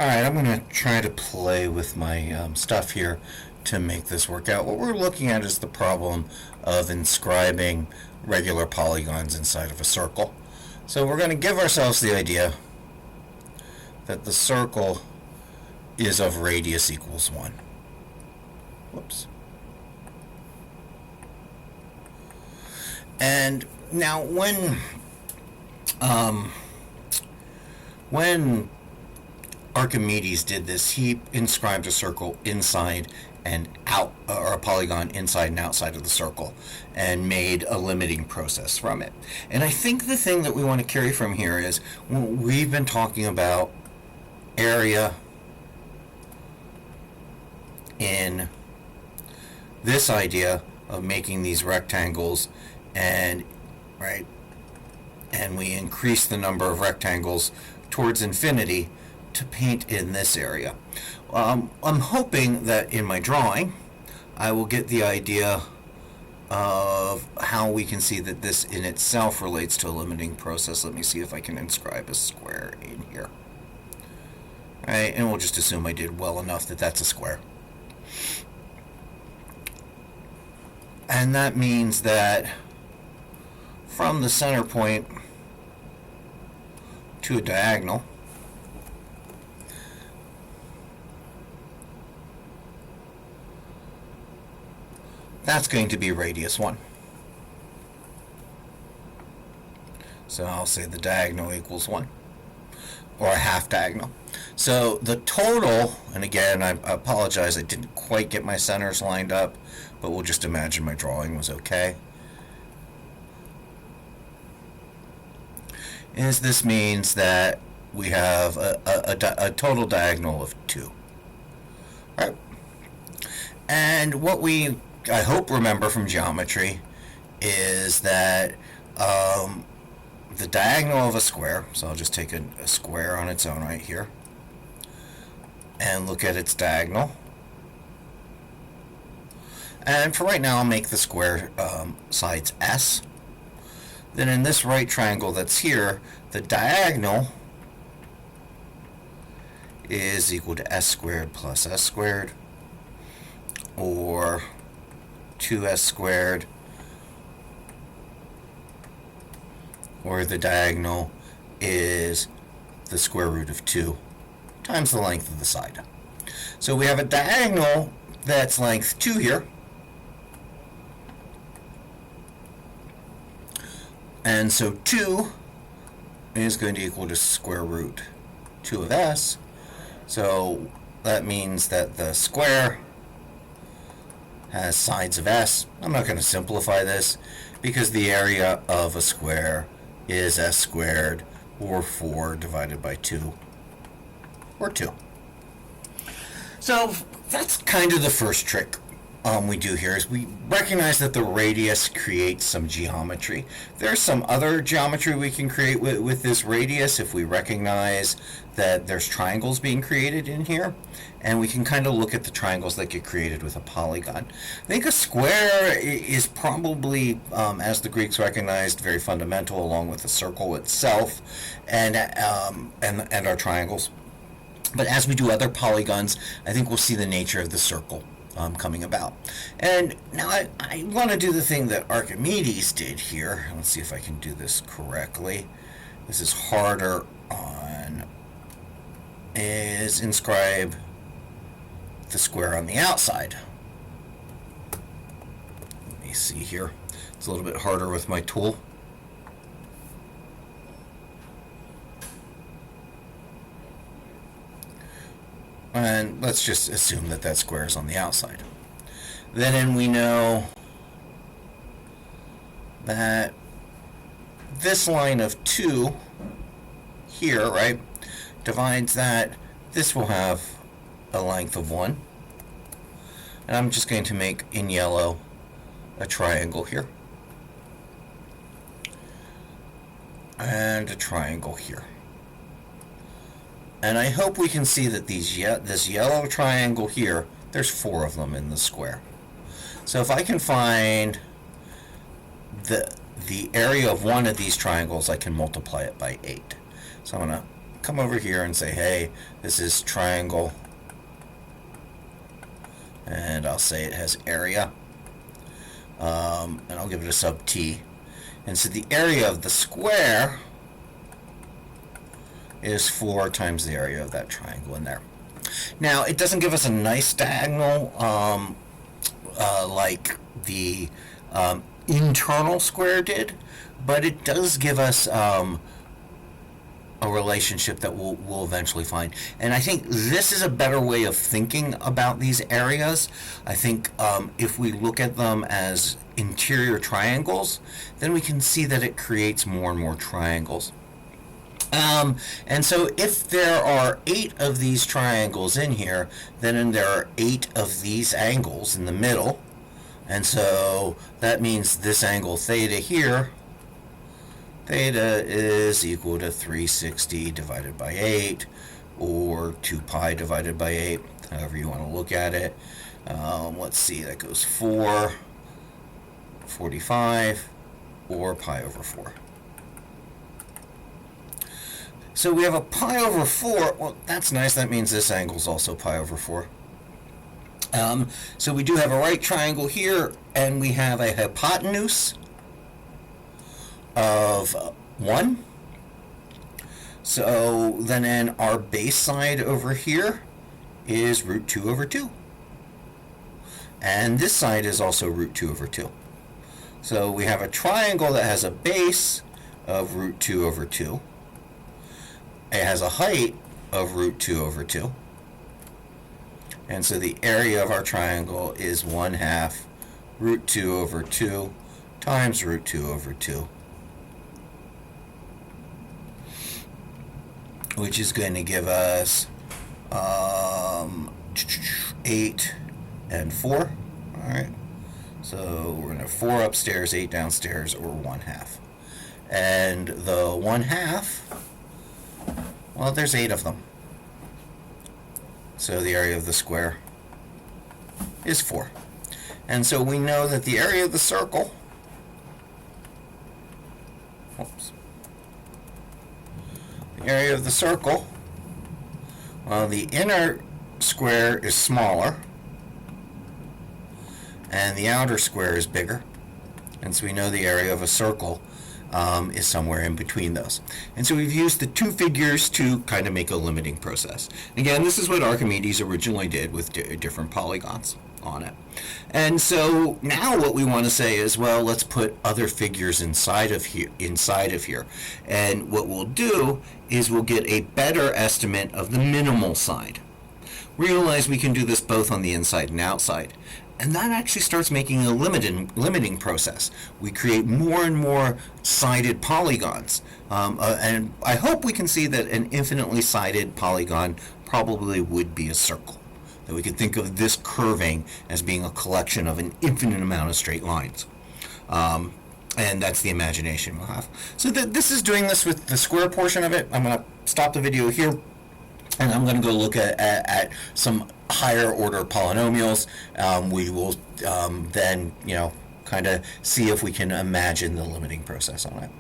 Alright, I'm going to try to play with my stuff here to make this work out. What we're looking at is the problem of inscribing regular polygons inside of a circle. So we're going to give ourselves the idea that the circle is of radius equals 1. Whoops. And now when Archimedes did this, he inscribed a circle inside and out, or a polygon inside and outside of the circle, and made a limiting process from it. And I think the thing that we want to carry from here is we've been talking about area in this idea of making these rectangles, and we increase the number of rectangles towards infinity to paint in this area. I'm hoping that in my drawing I will get the idea of how we can see that this in itself relates to a limiting process. Let me see if I can inscribe a square in here. Alright, and we'll just assume I did well enough that that's a square. And that means that from the center point to a diagonal, that's going to be radius 1. So I'll say the diagonal equals 1, or a half diagonal. So the total, and again I apologize, I didn't quite get my centers lined up, but we'll just imagine my drawing was okay, is this means that we have a total diagonal of 2. Right? And what we, I hope, remember from geometry is that the diagonal of a square, so I'll just take a square on its own right here and look at its diagonal. And for right now I'll make the square sides S. Then in this right triangle that's here, the diagonal is equal to S squared plus S squared, or 2s squared, or the diagonal is the square root of 2 times the length of the side. So we have a diagonal that's length 2 here, and so 2 is going to equal to square root 2 of s. So that means that the square has sides of s. I'm not going to simplify this because the area of a square is s squared, or 4 divided by 2, or 2. So that's kind of the first trick we do here, is we recognize that the radius creates some geometry. There's some other geometry we can create with this radius if we recognize that there's triangles being created in here, and we can kind of look at the triangles that get created with a polygon. I think a square is probably, as the Greeks recognized, very fundamental, along with the circle itself and our triangles. But as we do other polygons, I think we'll see the nature of the circle coming about. And now I want to do the thing that Archimedes did here. Let's see if I can do this correctly. This is harder on, is inscribe the square on the outside. Let me see here. It's a little bit harder with my tool. And let's just assume that that square is on the outside. Then we know that this line of 2 here, right, divides that. This will have a length of 1. And I'm just going to make, in yellow, a triangle here. And a triangle here. And I hope we can see that this yellow triangle here, there's 4 of them in the square. So if I can find the area of one of these triangles, I can multiply it by 8. So I'm going to come over here and say, hey, this is triangle, and I'll say it has area, and I'll give it a sub t. And so the area of the square is 4 times the area of that triangle in there. Now, it doesn't give us a nice diagonal like the internal square did, but it does give us a relationship that we'll eventually find. And I think this is a better way of thinking about these areas. I think if we look at them as interior triangles, then we can see that it creates more and more triangles. And so if there are 8 of these triangles in here, then there are 8 of these angles in the middle. And so that means this angle theta here, theta is equal to 360 divided by 8, or 2 pi divided by 8, however you want to look at it. Let's see, that goes 4, 45, or pi over 4. So we have a pi over 4. Well, that's nice. That means this angle is also pi over 4. So we do have a right triangle here, and we have a hypotenuse of 1. So then our base side over here is root 2 over 2. And this side is also root 2 over 2. So we have a triangle that has a base of root 2 over 2. It has a height of root 2 over 2. And so the area of our triangle is 1/2 root 2 over 2 times root 2 over 2, which is going to give us 8 and 4. All right. So we're going to have 4 upstairs, 8 downstairs, or 1/2. And the 1/2, well, there's 8 of them. So the area of the square is 4. And so we know that the area of the circle, the area of the circle, well, the inner square is smaller and the outer square is bigger. And so we know the area of a circle is somewhere in between those. And so we've used the 2 figures to kind of make a limiting process. Again, this is what Archimedes originally did with different polygons on it. And so now what we want to say is, well, let's put other figures inside of here. And what we'll do is we'll get a better estimate of the minimal side. Realize we can do this both on the inside and outside. And that actually starts making a limiting process. We create more and more sided polygons. And I hope we can see that an infinitely sided polygon probably would be a circle. That we could think of this curving as being a collection of an infinite amount of straight lines. And that's the imagination we'll have. So this is doing this with the square portion of it. I'm going to stop the video here, and I'm going to go look at some higher order polynomials. We will then, kind of see if we can imagine the limiting process on it.